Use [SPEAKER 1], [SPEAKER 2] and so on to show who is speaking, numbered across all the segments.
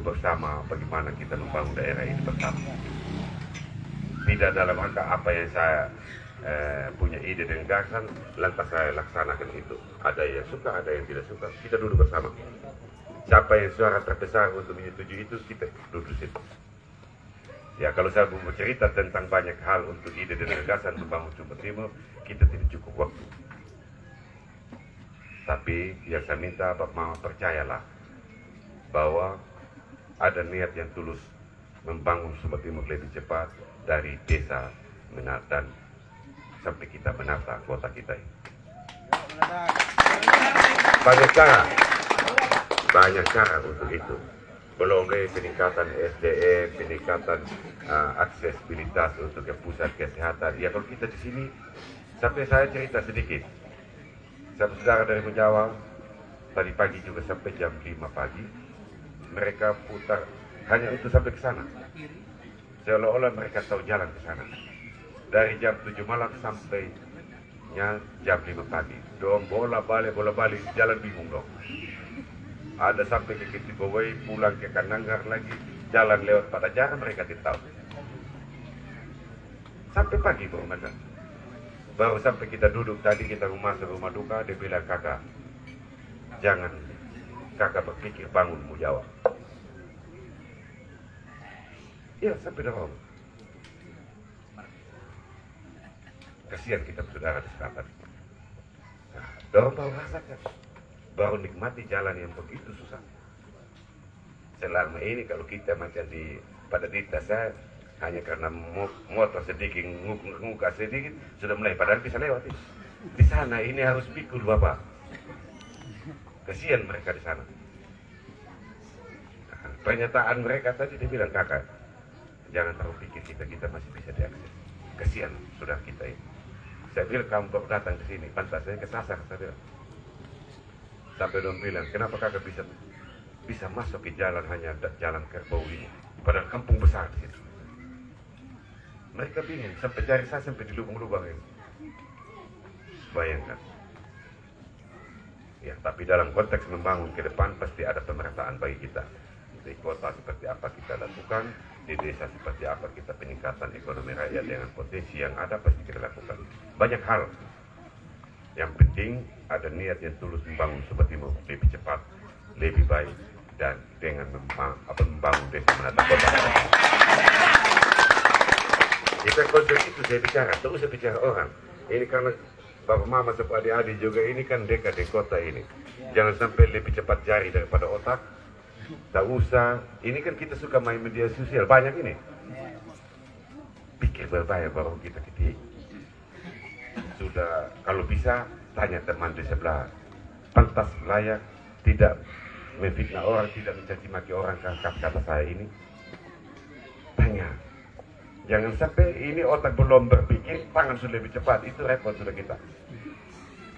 [SPEAKER 1] bersama bagaimana kita membangun daerah ini bersama. Tidak dalam rangka apa yang saya punya ide dan gagasan, lantas saya laksanakan itu. Ada yang suka, ada yang tidak suka. Kita duduk bersama. Siapa yang suara terbesar untuk menyetujui itu, kita duduk di situ. Ya, kalau saya mau bercerita tentang banyak hal untuk ide dan gagasan membangun Sumba Timur, kita tidak cukup waktu. Tapi yang saya minta Bapak Mama percayalah bahwa ada niat yang tulus membangun Sumba Timur lebih cepat dari desa dan sampai kita menata kota kita ini. Banyak cara untuk itu. Belum lagi peningkatan SDM, peningkatan aksesibilitas untuk ke pusat kesehatan. Ya kalau kita di sini, sampai saya cerita sedikit. Saudara dari Menjawa, tadi pagi juga sampai jam 5 pagi, mereka putar hanya untuk sampai ke sana. Seolah-olah mereka tahu jalan ke sana. Dari jam 7 malam sampai jam 5 pagi. Dong bola balik, jalan bingung dong. Ada sampai ke Kitibawai, pulang ke Kananggar lagi, jalan lewat pada jalan mereka tidak tahu. Sampai pagi baru mereka. Baru sampai kita duduk tadi, kita masuk rumah duka, dia bilang, kakak, jangan kakak berpikir bangun mau jawab. Ya sampai dorong. Kasihan kita saudara di selatan. Nah, dorong baru rasakan, baru nikmati jalan yang begitu susah. Selama ini kalau kita macam pada dita saya hanya karena motor sedikit, nguka sedikit sudah mulai, padahal bisa lewat. Di sana ini harus pikul Bapak. Kasihan mereka di sana. Nah, pernyataan mereka tadi dia bilang, kakak, jangan terlalu pikir kita masih bisa diakses. Kasihan saudara kita ini. Saya bilang, kamu baru datang ke sini, pantas saya kesasar, saya bilang. Sampai dong bilang, kenapa kakak bisa masuk ke jalan hanya jalan kerbau ini, padahal kampung besar di situ. Mereka bingung, sampai jari saya sampai di lubang-lubang ini. Bayangkan. Ya, tapi dalam konteks membangun ke depan pasti ada pemerataan bagi kita. Di kota seperti apa kita lakukan, di desa seperti apa kita peningkatan ekonomi rakyat dengan potensi yang ada pasti kita lakukan. Banyak hal. Yang penting ada niat yang tulus membangun Sumba Timur lebih cepat, lebih baik, dan dengan membangun desa menata kota. Kita konsep itu saya bicara, terus saya bicara orang. Ini karena Bapak Mama serta adik-adik juga ini kan dekat di kota ini. Jangan sampai lebih cepat jari daripada otak. Tak usah, ini kan kita suka main media sosial, banyak ini. Pikir berbahaya baru kita ketik. Sudah, kalau bisa, tanya teman di sebelah. Pantas, layak, tidak memfitnah orang, tidak mencaci maki orang, kata saya ini. Tanya. Jangan sampai ini otak belum berpikir, tangan sudah lebih cepat, itu repot sudah kita.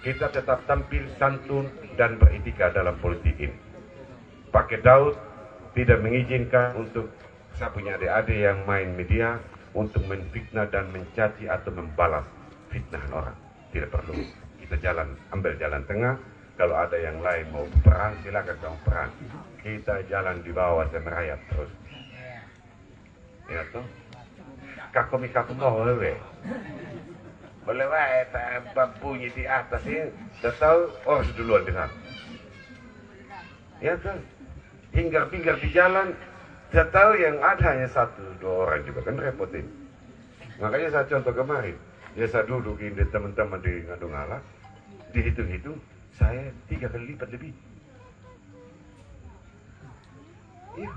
[SPEAKER 1] Kita tetap tampil santun dan beretika dalam politik ini. Pakai Daud tidak mengizinkan untuk saya punya adik-adik yang main media untuk menfitnah dan mencaci atau membalas fitnahan orang. Tidak perlu. Kita ambil jalan tengah. Kalau ada yang lain mau perang, silakan kamu perang. Kita jalan di bawah dan merayap terus. Ya toh? Kakomi mau lewe. Boleh wae bunyi di atas ini. Sudah tahu, oh duluan di sana. Ya kan? Hinggap-hinggap di jalan, saya tahu yang ada hanya 1-2 orang juga, kan repotin. Makanya saya contoh kemarin, ya saya dudukin di teman-teman di Ngadungala, dihitung-hitung, saya 3 kali lipat lebih. Iya.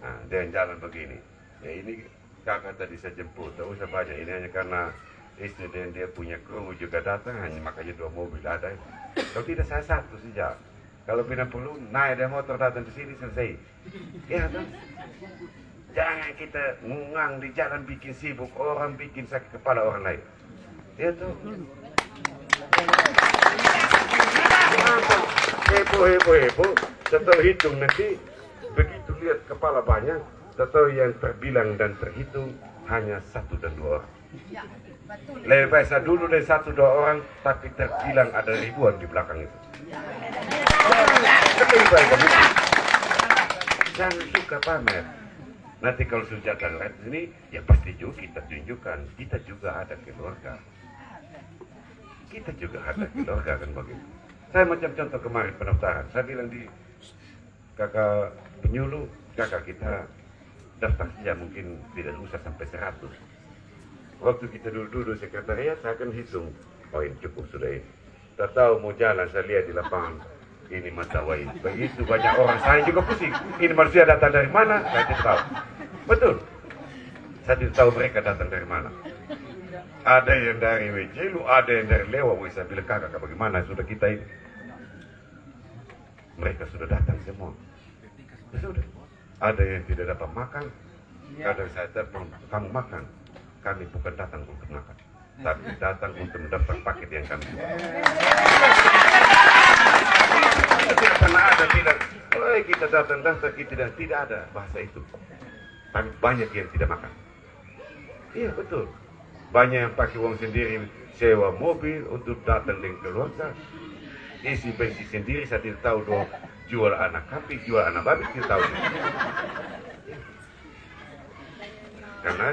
[SPEAKER 1] Nah, dengan jalan begini, ya ini kakak tadi saya jemput, tak usah banyak, ini hanya karena istri dan dia punya kru juga datang, hanya makanya 2 mobil ada. Kalau tidak saya 1 saja. Kalau bila perlu naik dari motor datang ke sini selesai. Ya kan? Jangan kita ngungang di jalan bikin sibuk orang, bikin sakit kepala orang lain. Ya tuh. Heboh. Setelah hitung nanti begitu lihat kepala banyak, setelah yang terbilang dan terhitung hanya 1 dan 2 orang. Lebih baik saya dulu dari 1-2 orang, tapi terbilang ada ribuan di belakang itu. Lebih baik Jangan suka pamer. Nanti kalau sudah datang ke sini, ya pasti juga kita tunjukkan. Kita juga ada keluarga. Kita juga ada keluarga kan begitu. Saya macam contoh kemarin pendaftaran. Saya bilang di kakak penyuluh, kakak kita daftar saja mungkin tidak usah sampai 100. Waktu kita duduk sekretariat, saya akan hitung. Oh ini cukup sudah ini. Tak tahu mau jalan, saya lihat di lapangan. Ini mentawai. Begitu banyak orang, saya juga pusing. Ini manusia datang dari mana? Saya tidak tahu. Betul. Saya tidak tahu mereka datang dari mana. Ada yang dari Wejelu, ada yang dari Lewa. Saya bilang kakak, bagaimana sudah kita ini? Mereka sudah datang semua. Ya sudah. Ada yang tidak dapat makan. Kadang saya telepon, kamu makan. Kami bukan datang untuk makan, tapi datang untuk mendaftar paket yang kami suka. Tidak pernah ada tidak. Oh, kita datang daftar, kita tidak ada bahasa itu. Tapi banyak yang tidak makan. Iya betul. Banyak yang pakai uang sendiri sewa mobil untuk datang dengan keluarga. Isi bensin sendiri, saya tidak tahu dong. Jual anak kambing, jual anak babi, tidak tahu. Karena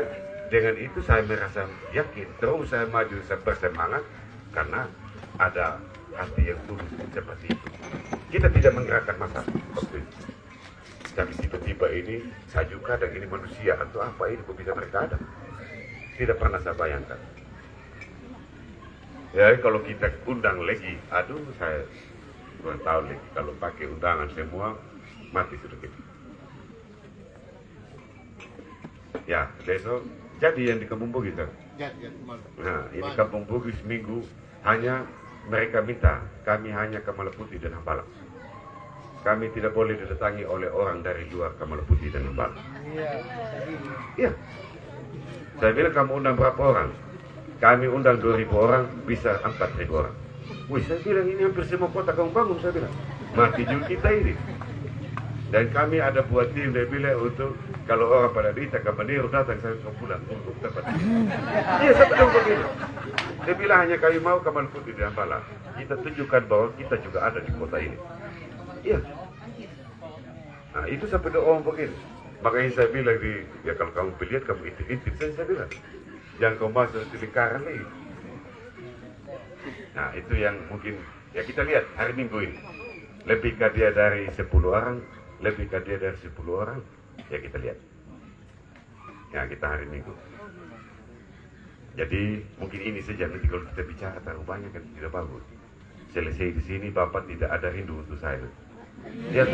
[SPEAKER 1] dengan itu saya merasa yakin, terus saya maju, saya bersemangat karena ada hati yang tulus seperti itu. Kita tidak menggerakkan masa waktu itu. Tapi tiba-tiba ini saya juga dan ini manusia atau apa ini kok bisa mereka ada? Tidak pernah saya bayangkan. Ya kalau kita undang lagi, aduh saya kurang tahu lagi. Kalau pakai undangan semua mati sudah kita. Ya besok. Jadi yang di Kampung Bugis kan? Nah, ini Kampung Bugis minggu hanya mereka minta, kami hanya Kamala Putih dan Hambalang. Kami tidak boleh didatangi oleh orang dari luar Kamala Putih dan Hambalang. Iya. Saya bilang kamu undang berapa orang? Kami undang 2.000 orang, bisa 4.000 orang. Wih, saya bilang ini hampir semua kota kamu bangun, saya bilang. Mati juga kita ini. Dan kami ada buat tim, dia bilang untuk kalau orang pada Dita ke Meniru datang saya pulang untuk tempat ini. Iya, saya bilang begitu. Dia bilang hanya kami mau Kamala Putih di Hambalang. Kita tunjukkan bahwa kita juga ada di kota ini. Iya. Nah, itu sampai orang begitu. Makanya saya bilang ya kalau kamu lihat kamu intip-intip saya bilang. Jangan kau masuk di lingkaran lagi. Nah, itu yang mungkin ya kita lihat hari Minggu ini. Lebihkah dia dari 10 orang? Lebihkah dia dari 10 orang? Ya kita lihat. Ya kita hari Minggu. Jadi mungkin ini saja nanti kalau kita bicara terlalu banyak kan tidak bagus. Selesai di sini Bapak tidak ada rindu untuk saya. Ya.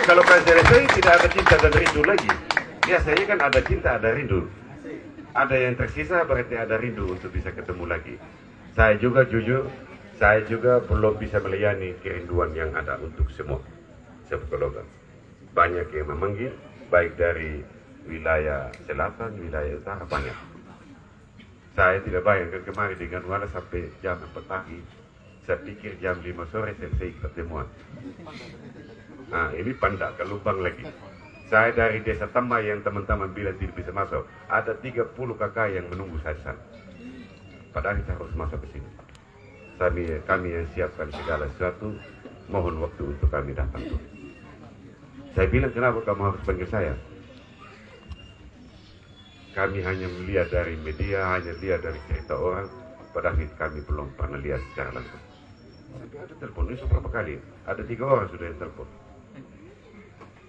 [SPEAKER 1] Kalau kan selesai tidak ada cinta dan rindu lagi. Biasanya kan ada cinta ada rindu. Ada yang tersisa berarti ada rindu untuk bisa ketemu lagi. Saya juga jujur, saya juga belum bisa melayani kerinduan yang ada untuk semua psikologi. Banyak yang memanggil, baik dari wilayah selatan, wilayah utara, banyak. Saya tidak bayangkan kemarin dengan wala sampai jam 4 pagi. Saya pikir jam 5 sore selesai pertemuan. Nah ini pandak ke lubang lagi. Saya dari desa Tamba yang teman-teman bilang tidak bisa masuk. Ada 30 kakak yang menunggu saya sana. Padahal kita harus masuk ke sini. Kami yang siapkan segala sesuatu, mohon waktu untuk kami datang tuh. Saya bilang kenapa kamu harus panggil saya? Kami hanya melihat dari media, hanya lihat dari cerita orang, padahal kami belum pernah lihat secara langsung. Tapi ada telepon, ini berapa kali? Ada 3 orang sudah yang telepon.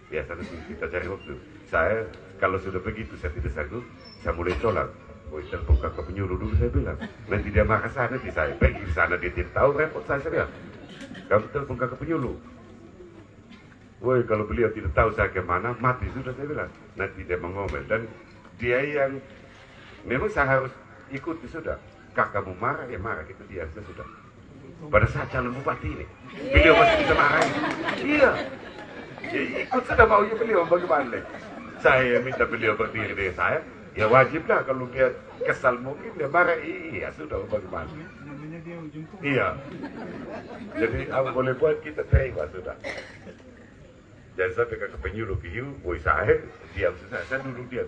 [SPEAKER 1] Biasanya kita cari waktu. Saya, kalau sudah begitu, saya tidak sanggup, saya mulai tolak. Oh, telepon kakak penyuluh dulu saya bilang. Nanti dia marah saya, nanti saya pergi ke sana, dia tidak tahu repot saya bilang. Kamu telepon kakak penyuluh. Woi, kalau beliau tidak tahu saya kemana, mati sudah saya bilang. Nanti dia mengomel. Dan dia yang, memang saya harus ikuti sudah. Kakak mau marah, ya marah, itu dia sudah. Pada saat calon bupati ini, beliau masih bisa marah. Iya. Ya, ikut sudah maunya beliau bagaimana? Saya minta beliau berdiri dengan saya. Ya wajiblah kalau dia kesal mungkin dia marah. Iya sudah bagaimana? Iya. Jadi apa boleh buat kita terima sudah. Jangan sampai ke penyuluh hiu, woi saya diam saya duduk diam,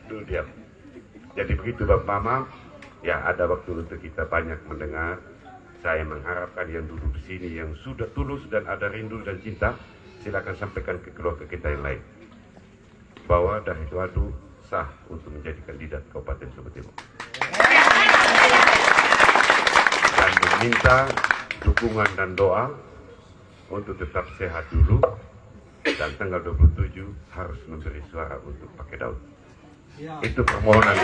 [SPEAKER 1] duduk diam. Jadi begitu Bapak Mama, ya ada waktu untuk kita banyak mendengar. Saya mengharapkan yang duduk di sini yang sudah tulus dan ada rindu dan cinta, silakan sampaikan ke keluarga kita yang lain bahwa Dahiwadu sah untuk menjadi kandidat Kabupaten Sumba Timur. Dan meminta dukungan dan doa untuk tetap sehat dulu, dan tanggal 27 harus memberi suara untuk Pak Daud. Itu permohonan.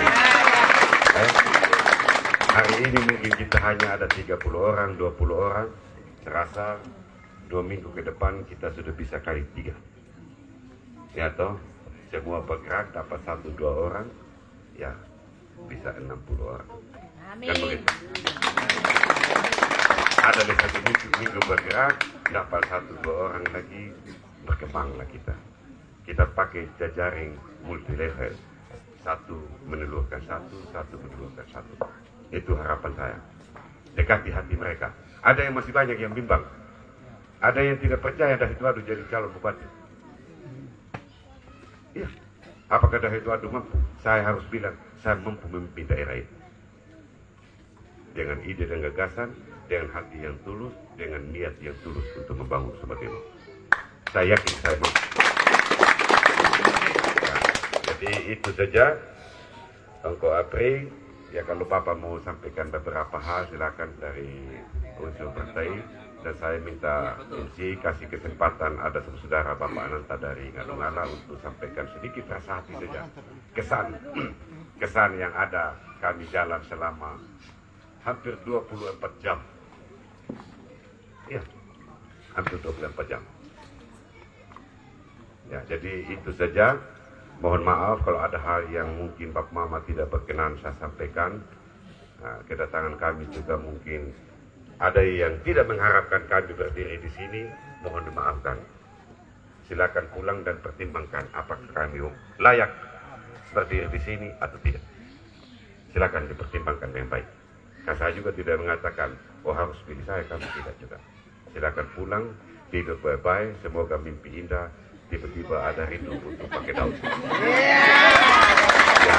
[SPEAKER 1] Hari ini mungkin kita hanya ada 30 orang, 20 orang. Terasa 2 minggu ke depan kita sudah bisa kali 3. Ya toh, semua bergerak dapat 1-2 orang, ya bisa 60 orang.
[SPEAKER 2] Amin.
[SPEAKER 1] Kan begitu. Ada di 1 minggu bergerak, dapat 1-2 orang lagi, berkembanglah kita. Kita pakai jejaring multi level. Satu menelurkan satu menelurkan satu. Itu harapan saya. Dekati hati mereka. Ada yang masih banyak yang bimbang. Ada yang tidak percaya Dahiwadu jadi calon bupati. Iya. Apakah Dahiwadu mampu? Saya harus bilang, saya mampu memimpin daerah ini. Dengan ide dan gagasan, dengan hati yang tulus, dengan niat yang tulus untuk membangun Sumba Timur. Saya yakin saya mampu. Jadi itu saja. Engkau Apri, ya kalau Bapak mau sampaikan beberapa hal silakan dari unsur partai. Dan saya minta MC kasih kesempatan ada saudara Bapak Ananta dari Ngadungala untuk sampaikan sedikit rasa hati saja. Kesan yang ada kami jalan selama hampir 24 jam. Ya, hampir 24 jam. Ya, jadi itu saja. Mohon maaf kalau ada hal yang mungkin Bapak Mama tidak berkenan saya sampaikan. Nah, kedatangan kami juga mungkin ada yang tidak mengharapkan kami berdiri di sini. Mohon dimaafkan. Silakan pulang dan pertimbangkan apakah kami layak berdiri di sini atau tidak. Silakan dipertimbangkan dengan baik. Karena saya juga tidak mengatakan, oh harus pilih saya, kami tidak juga. Silakan pulang, tidur baik-baik, semoga mimpi indah. Tiba-tiba ada rindu untuk pakai daun. Ya,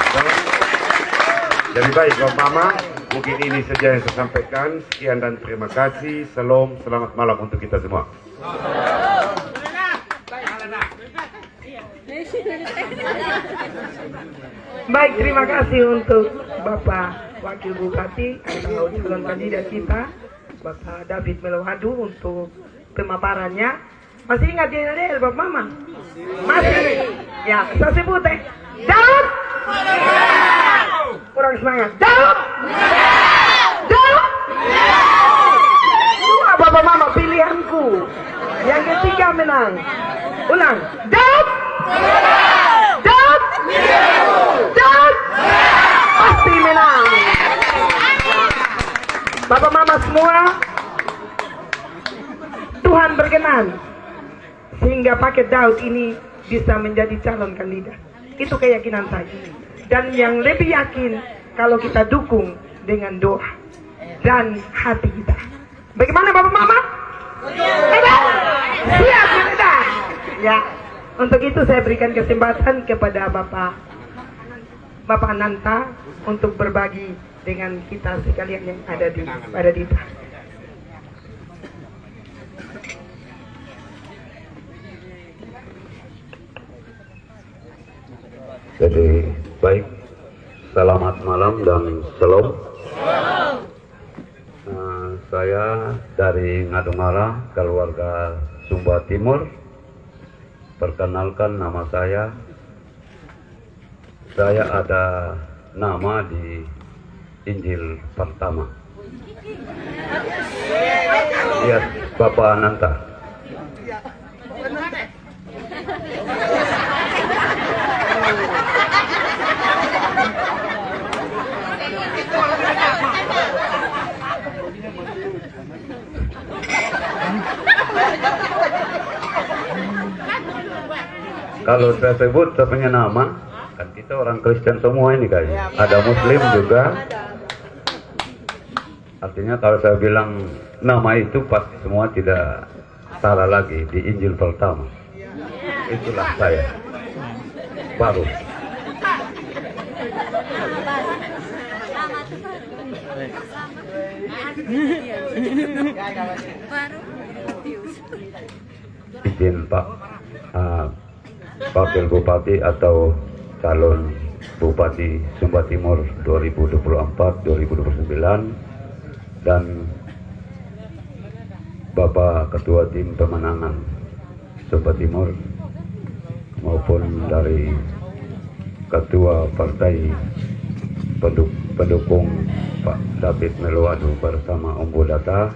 [SPEAKER 1] jadi baik, Bapak Mama, mungkin ini saja yang saya sampaikan. Sekian dan terima kasih. Salam, selamat malam untuk kita semua.
[SPEAKER 3] Baik, terima kasih untuk Bapak Wakil Bupati atau calon kandidat kita, Bapak David Melowadu untuk pemaparannya. Masih ingat dia Bapak Mama? Masih? Ya, saya sebut Daud! Kurang semangat. Daud! Daud! Dua Bapak Mama pilihanku. Yang ketiga menang. Ulang. Daud! Daud! Daud! Pasti menang. Bapak Mama semua, Tuhan berkenan sehingga paket Daud ini bisa menjadi calon kandidat. Itu keyakinan saya. Dan yang lebih yakin kalau kita dukung dengan doa dan hati kita. Bagaimana Bapak Mama? Siap, sudah. Ya, untuk itu saya berikan kesempatan kepada Bapak Ananta untuk berbagi dengan kita sekalian yang ada di Dita.
[SPEAKER 4] Jadi baik, selamat malam dan salam. Saya dari Ngadungala, keluarga Sumba Timur. Perkenalkan nama saya. Saya ada nama di Injil pertama. Ya, Bapak Ananta. Kalau saya sebut saya punya nama, kan kita orang Kristen semua ini kan, ada Muslim juga. Artinya kalau saya bilang nama itu pasti semua tidak salah lagi di Injil pertama. Itulah saya. Baru. izin Pak Wakil Bupati atau calon Bupati Sumba Timur 2024-2029 dan Bapak Ketua Tim Pemenangan Sumba Timur maupun dari Ketua Partai pendukung Pak David Meluadu bersama Umbu Data,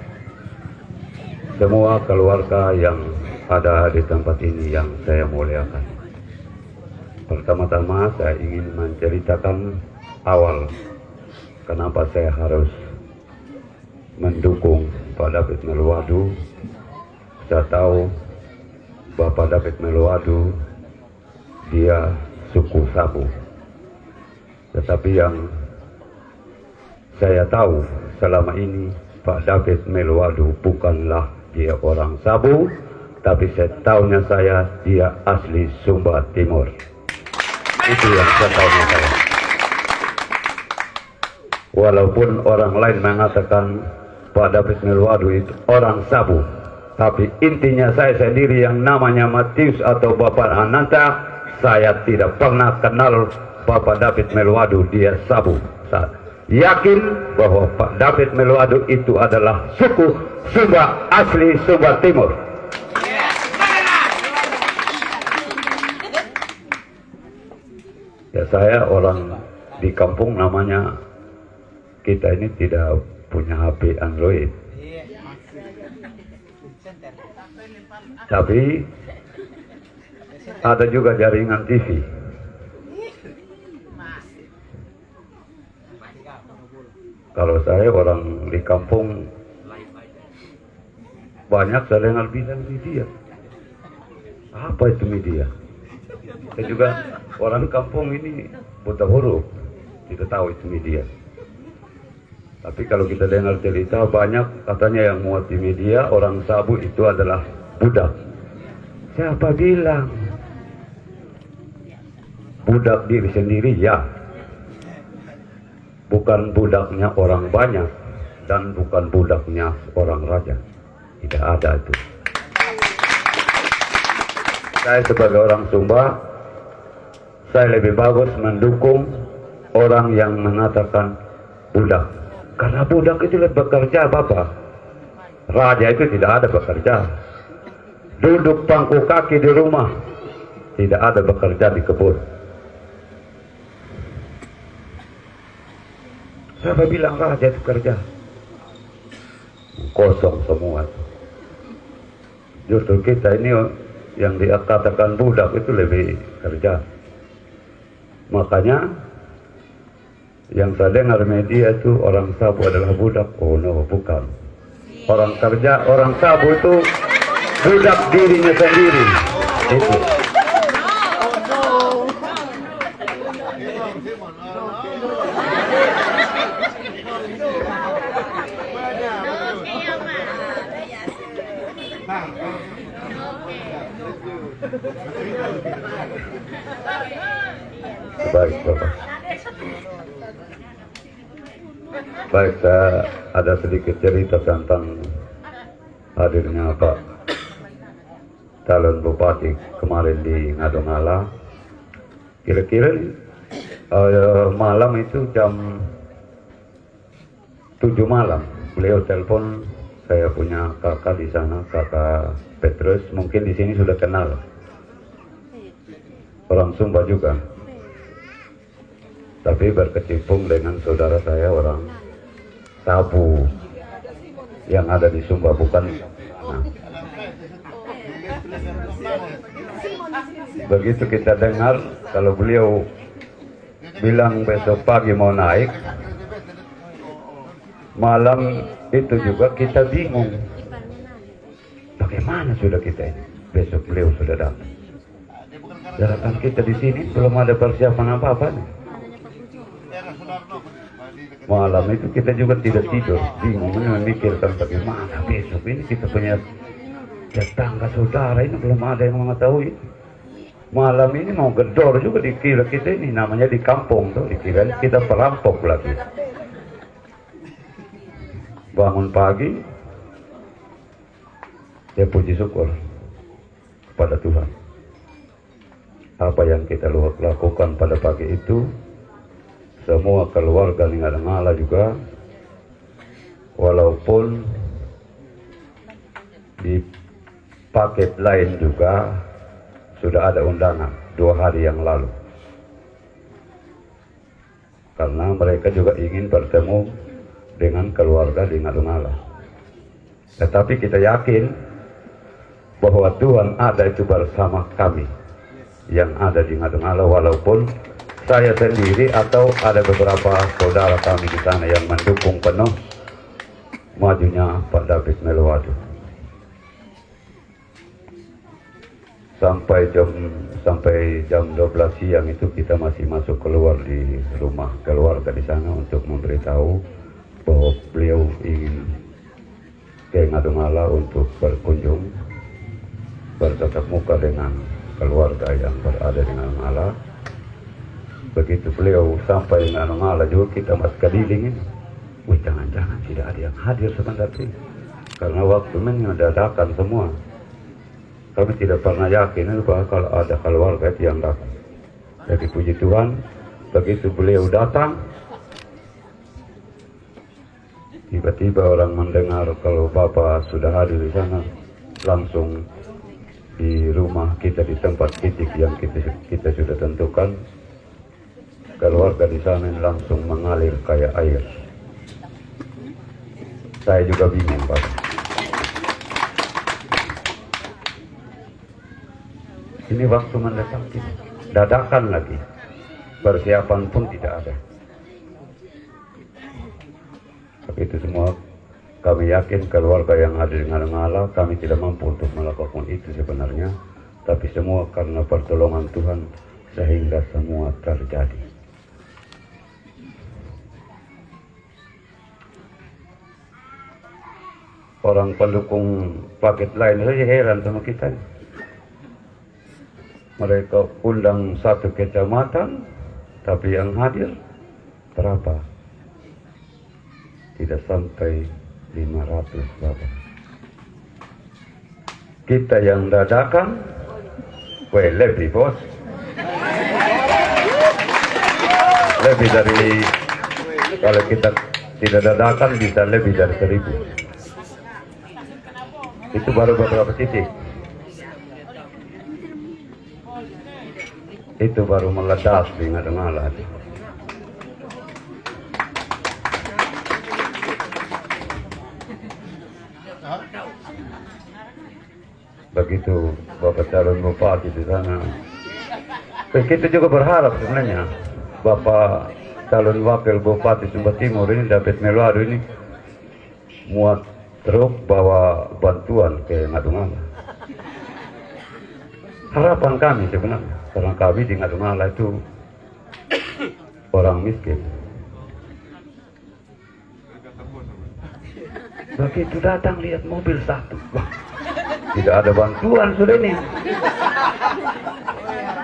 [SPEAKER 4] semua keluarga yang ada di tempat ini yang saya muliakan. Pertama-tama saya ingin menceritakan awal kenapa saya harus mendukung Pak David Meluadu. Saya tahu Bapak David Meluadu dia suku Sabu. Tetapi yang saya tahu selama ini Pak David Meluadu bukanlah dia orang Sabu, tapi setahunya saya dia asli Sumba Timur. Itu yang setahunya saya. Walaupun orang lain mengatakan Pak David Meluadu itu orang Sabu, tapi intinya saya sendiri yang namanya Matius atau Bapak Ananta, saya tidak pernah kenal Bapak David Meluadu dia Sabu. Saya yakin bahwa Pak David Meluadu itu adalah suku Sumba asli Sumba Timur. Ya, saya orang di kampung, namanya kita ini tidak punya HP Android, tapi ada juga jaringan TV. Kalau saya orang di kampung, banyak saya dengar bilang media. Apa itu media? Saya juga orang kampung ini buta huruf, tidak tahu itu media. Tapi kalau kita dengar cerita, banyak katanya yang muat di media orang Sabu itu adalah budak. Siapa bilang? Budak diri sendiri, ya. Bukan budaknya orang banyak dan bukan budaknya orang raja. Tidak ada itu. Saya sebagai orang Sumba, saya lebih bagus mendukung orang yang mengatakan budak. Karena budak itu lebih bekerja, Bapak. Raja itu tidak ada bekerja. Duduk pangku kaki di rumah, tidak ada bekerja di kebun. Siapa bilang raja itu kerja? Kosong semua. Justru kita ini yang dikatakan budak itu lebih kerja. Makanya yang saya dengar media itu orang Sabu adalah budak. Oh no, bukan. Orang kerja, orang Sabu itu budak dirinya sendiri. Itu. Baik, Bapak. Baik, saya ada sedikit cerita tentang hadirnya Pak calon bupati kemarin di Ngadongala. Kira-kira malam itu jam 7 malam beliau telepon. Saya punya kakak di sana, kakak Petrus, mungkin di sini sudah kenal, orang Sumba juga, tapi berkecimpung dengan saudara saya orang Sabu yang ada di Sumba, bukan. Nah, begitu kita dengar kalau beliau bilang besok pagi mau naik, malam itu juga kita bingung. Bagaimana sudah kita ini? Besok beliau sudah datang. Datang kita di sini belum ada persiapan apa-apa nih. Malam itu kita juga tidak tidur, bingung memikirkan bagaimana besok ini kita punya tetangga saudara ini belum ada yang mengetahui. Malam ini mau gedor juga dikira kita ini, namanya di kampung tuh, dikira kita perampok lagi. Bangun pagi, ya puji syukur pada Tuhan. Apa yang kita lakukan pada pagi itu, semua keluarga Ningadengala juga, walaupun di paket lain juga sudah ada undangan 2 hari yang lalu. Karena mereka juga ingin bertemu dengan keluarga Ningadengala. Tetapi kita yakin bahwa Tuhan ada itu bersama kami yang ada di Ningadengala, walaupun saya sendiri atau ada beberapa saudara kami di sana yang mendukung penuh majunya Pak David Meluadu. Sampai jam 12 siang itu kita masih masuk keluar di rumah keluarga di sana untuk memberitahu bahwa beliau ingin ke Ningadengala untuk berkunjung, bertatap muka dengan keluarga yang berada di Ningadengala. Begitu beliau sampai di Ningadengala juga kita masih kelilingin. Wih, jangan-jangan tidak ada yang hadir sebenarnya, karena waktu dadakan semua. Kami tidak pernah yakin bahwa kalau ada keluarga itu yang datang. Jadi puji Tuhan, begitu beliau datang, tiba-tiba orang mendengar kalau Bapak sudah hadir di sana, langsung di rumah kita, di tempat titik yang kita sudah tentukan, keluarga di sana langsung mengalir kayak air. Saya juga bingung, Pak. Ini waktu mendekati, dadakan lagi, persiapan pun tidak ada. Tapi itu semua kami yakin keluarga yang ada di Ningadengala, kami tidak mampu untuk melakukan itu sebenarnya, tapi semua karena pertolongan Tuhan sehingga semua terjadi. Orang pendukung paket lain saja heran sama kita. Mereka undang 1 kecamatan, tapi yang hadir berapa? Tidak sampai 500 Bapak. Kita yang dadakan, lebih bos. Lebih dari, kalau kita tidak dadakan bisa lebih dari 1000. Itu baru beberapa titik. Itu baru meledak di Ningadengala. Begitu Bapak calon bupati di sana. Kita juga berharap sebenarnya Bapak calon wakil bupati Sumba Timur ini, David Meluadu ini, muat truk bawa bantuan ke Ningadengala. Harapan kami sebenarnya, karena kami di Ningadengala itu orang miskin. Begitu datang lihat mobil 1, wah, tidak ada bantuan sudah ini.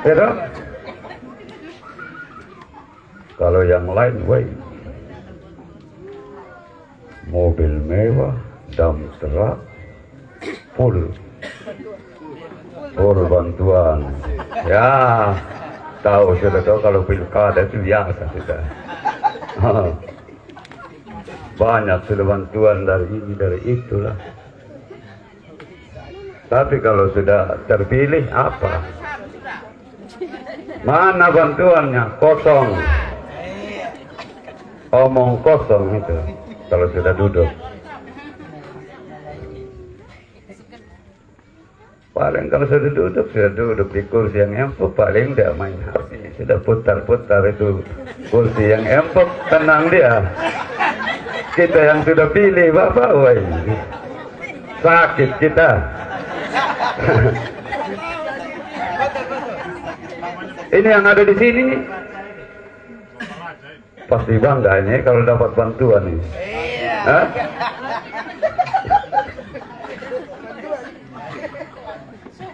[SPEAKER 4] Ya dong? Kalau yang lain, mobil mewah, dump truck, full bantuan. Ya, sudah tahu kalau pilkada itu biasa sudah. Banyak sudah bantuan dari ini dari itulah. Tapi kalau sudah terpilih apa? Mana bantuannya? Kosong. Omong kosong itu kalau sudah duduk. Paling kalau sudah duduk di kursi yang empuk, paling dia main HP. Sudah putar-putar itu kursi yang empuk, tenang dia. Kita yang sudah pilih Bapak, sakit kita. Ini yang ada di sini pasti bangga ini kalau dapat bantuan ini. Hah?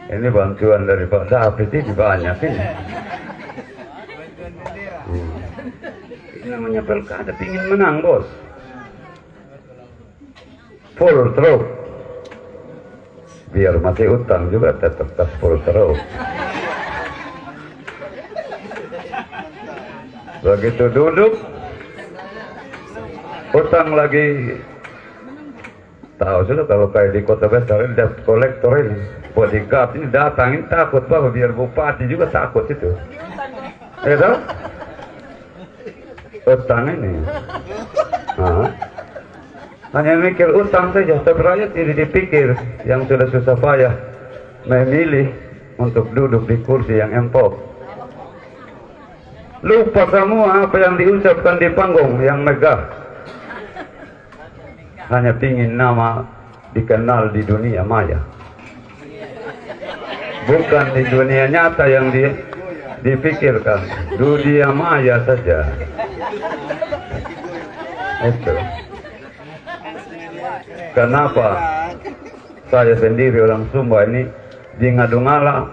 [SPEAKER 4] Ini bantuan dari Pak David ini banyak ini. Ini namanya pilkada, ingin menang bos. Full truk. biar masih utang juga tetap gaspol terus. Begitu duduk, utang lagi. Tahu sudah kalau kayak di kota besar ini debt collector ini, bodyguard ini datangin takut bahwa biar bupati juga takut itu. Ya tahu? Utang ini. Nah, hanya mikir utang saja, tapi rakyat tidak dipikir yang sudah susah payah memilih untuk duduk di kursi yang empuk. Lupa semua apa yang diucapkan di panggung yang megah. Hanya ingin nama dikenal di dunia maya, bukan di dunia nyata yang dipikirkan. Dunia maya saja. Itu kenapa saya sendiri orang Sumba ini di Ngadungala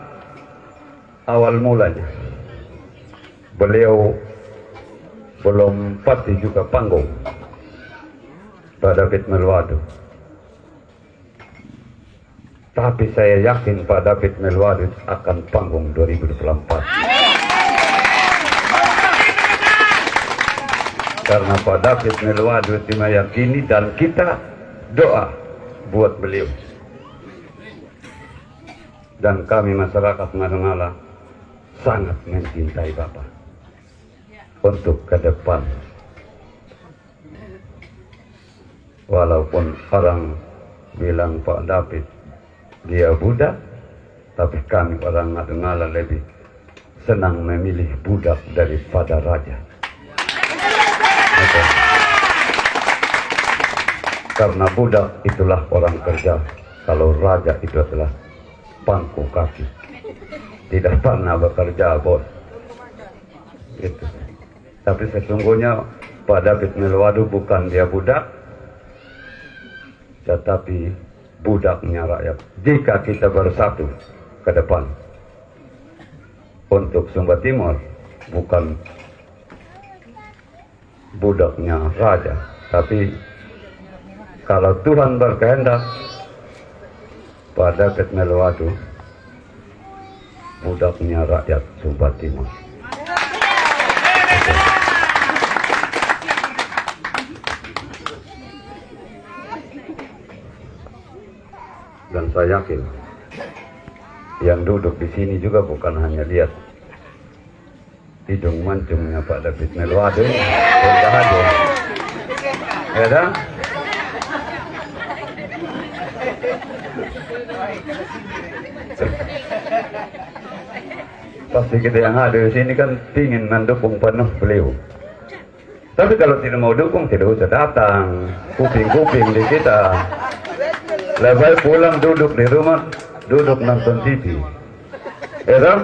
[SPEAKER 4] awal mulanya. Beliau belum pasti juga panggung Pak David Melwadu. Tapi saya yakin Pak David Melwadu akan panggung 2024. Karena Pak David Melwadu meyakini dan kita doa buat beliau. Dan kami masyarakat Ngadungala sangat mencintai Bapak untuk ke depan. Walaupun orang bilang Pak David dia budak, tapi kami orang Ngadungala lebih senang memilih budak daripada raja. Okay. Karena budak itulah orang kerja, kalau raja itu adalah pangku kaki, tidak pernah bekerja bos. Gitu. Tapi sesungguhnya Pak David Melwadu bukan dia budak, tetapi budaknya rakyat. Jika kita bersatu ke depan untuk Sumba Timur, bukan budaknya raja, tapi kalau Tuhan berkehendak, Pak David Melwadu budaknya rakyat Sumba Timur. Dan saya yakin yang duduk di sini juga bukan hanya lihat hidung mancungnya Pak David Melwadu, ya dah? Pasti kita yang ada di sini kan ingin mendukung penuh beliau. Tapi kalau tidak mau dukung, tidak usah datang. Kuping-kuping di kita. Lebih pulang duduk di rumah, duduk nonton TV. Ya toh?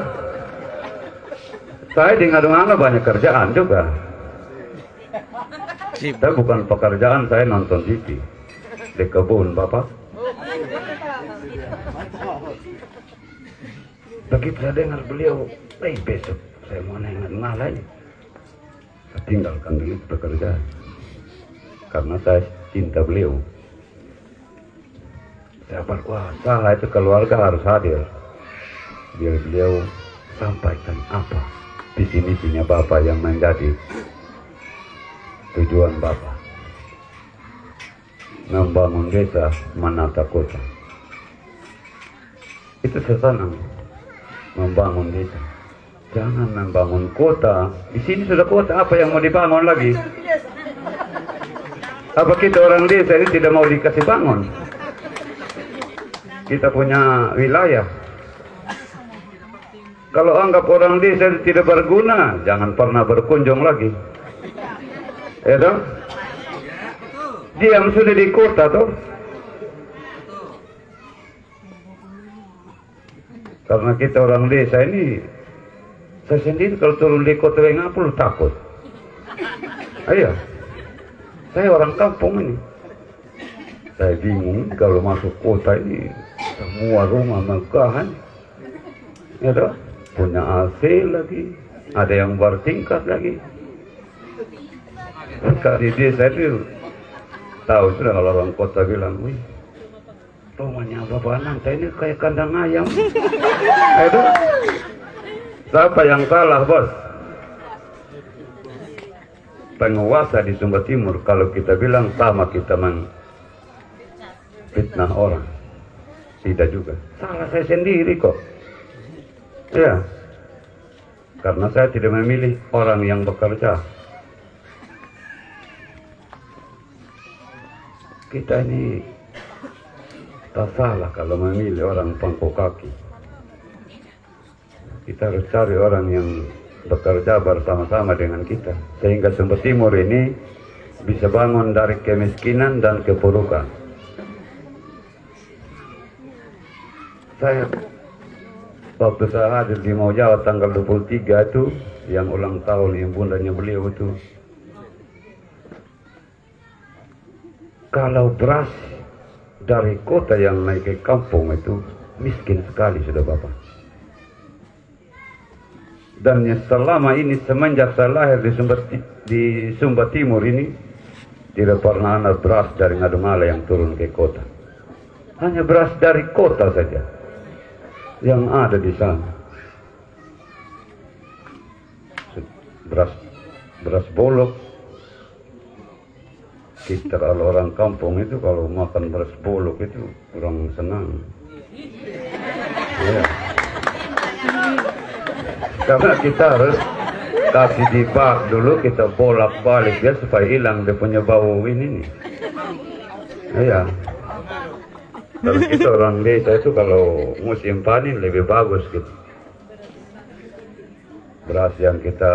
[SPEAKER 4] Saya di Ngadungala banyak kerjaan juga. Tapi bukan pekerjaan saya nonton TV. Di kebun Bapak. Begitu saya dengar beliau, besok saya mau naik Ngadungala ini. Saya tinggalkan dulu pekerjaan. Karena saya cinta beliau. Saya berkuasa, itu keluarga harus hadir. Biar beliau sampaikan apa visi misinya Bapak yang menjadi tujuan Bapak. Membangun desa, menata kota. Itu sesenang. Membangun desa. Jangan membangun kota. Di sini sudah kota, apa yang mau dibangun lagi? Apa kita orang desa ini tidak mau dikasih bangun? Kita punya wilayah. Kalau anggap orang desa tidak berguna, jangan pernah berkunjung lagi. Ya toh? Diam sudah di kota toh. Karena kita orang desa ini, saya sendiri kalau turun di kota Wengapul takut. Ayo, saya orang kampung ini. Saya bingung kalau masuk kota ini. Semua rumah megahan, ya toh, punya AC lagi, ada yang bertingkat lagi. Kalau di desa itu tahu sudah kalau orang kota bilang, wih, rumahnya Bapak Ananta ini kayak kandang ayam. Itu siapa yang salah, bos? Penguasa di Sumba Timur. Kalau kita bilang sama, kita fitnah orang. Tidak juga. Salah saya sendiri kok. Ya, karena saya tidak memilih orang yang bekerja. Kita ini tak salah kalau memilih orang pangkok kaki. Kita harus cari orang yang bekerja bersama-sama dengan kita, sehingga Sumba Timur ini bisa bangun dari kemiskinan dan kepurukan. Saya waktu saya hadir di Mau Jawa tanggal 23 itu, yang ulang tahun ibundanya beliau itu, kalau beras dari kota yang naik ke kampung itu miskin sekali sudah Bapak. Dan selama ini semenjak saya lahir di Sumba Timur ini tidak pernah ada beras dari Ngadungala yang turun ke kota. Hanya beras dari kota saja yang ada di sana. Beras bolok. Kita kalau orang kampung itu kalau makan beras bolok itu kurang senang. Ya. Karena kita harus kasih di bak dulu, kita bolak-balik ya supaya hilang dia punya bau ini nih. Ya. Kalau kita orang desa itu kalau musim panen lebih bagus gitu. Beras yang kita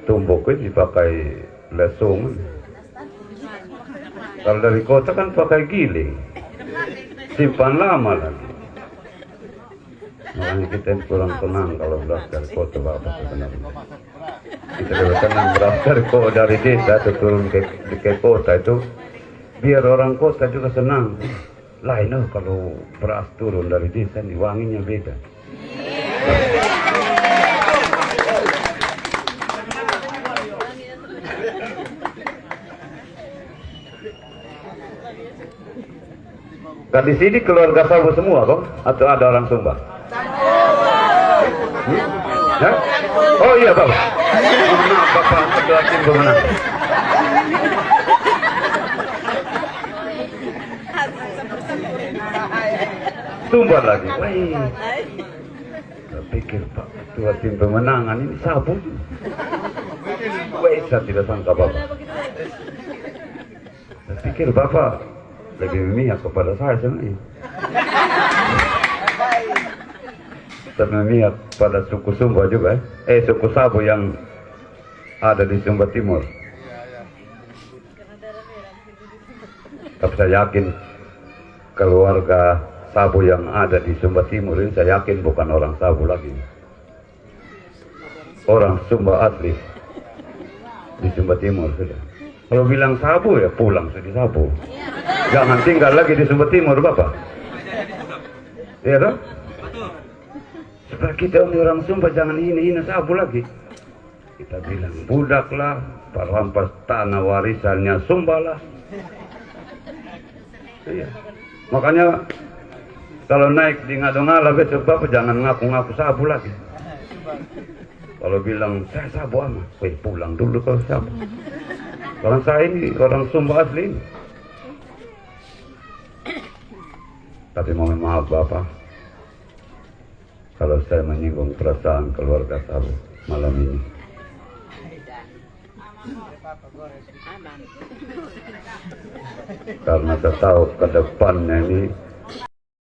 [SPEAKER 4] tumbuk itu dipakai lesung. Kalau dari kota kan pakai giling, simpan lama lagi. Makanya kita kurang tenang kalau beras dari kota Bapak sebenarnya. Kita lebih tenang beras dari desa atau turun ke kota itu, biar orang kota juga senang. Lain kalau beras turun dari desa nih wanginya beda. Kan di sini keluarga Sabu semua kok? Atau ada orang Sumba? Ya? Oh iya Bapak. Maaf Bapak, ketua tim pemenang. Sumba lagi. Wih. Saya pikir Pak, ketua tim pemenangan ini Sabu. Wih, saya tidak sangka Bapak. Saya pikir Bapak lebih memihak kepada saya sebenarnya. Saya memihak pada suku Sumba juga, suku Sabu yang ada di Sumba Timur. Tapi saya yakin keluarga Sabu yang ada di Sumba Timur ini, saya yakin bukan orang Sabu lagi. Orang Sumba asli di Sumba Timur sudah. Kalau bilang Sabu ya pulang sudah Sabu. Jangan tinggal lagi di Sumba Timur Bapak. Iya toh? Supaya kita orang Sumba jangan hina-hina Sabu lagi. Kita bilang budak lah, perampas tanah warisannya Sumba lah. Iya. Makanya kalau naik di Ngadongala besok Bapak jangan ngaku-ngaku Sabu lagi. Kalau bilang saya Sabu amat, pulang dulu kalau Sabu. Orang saya ini orang Sumba asli ini. Tapi mohon maaf Bapak, kalau saya menyinggung perasaan keluarga Sabu malam ini. Karena saya tahu ke depannya ini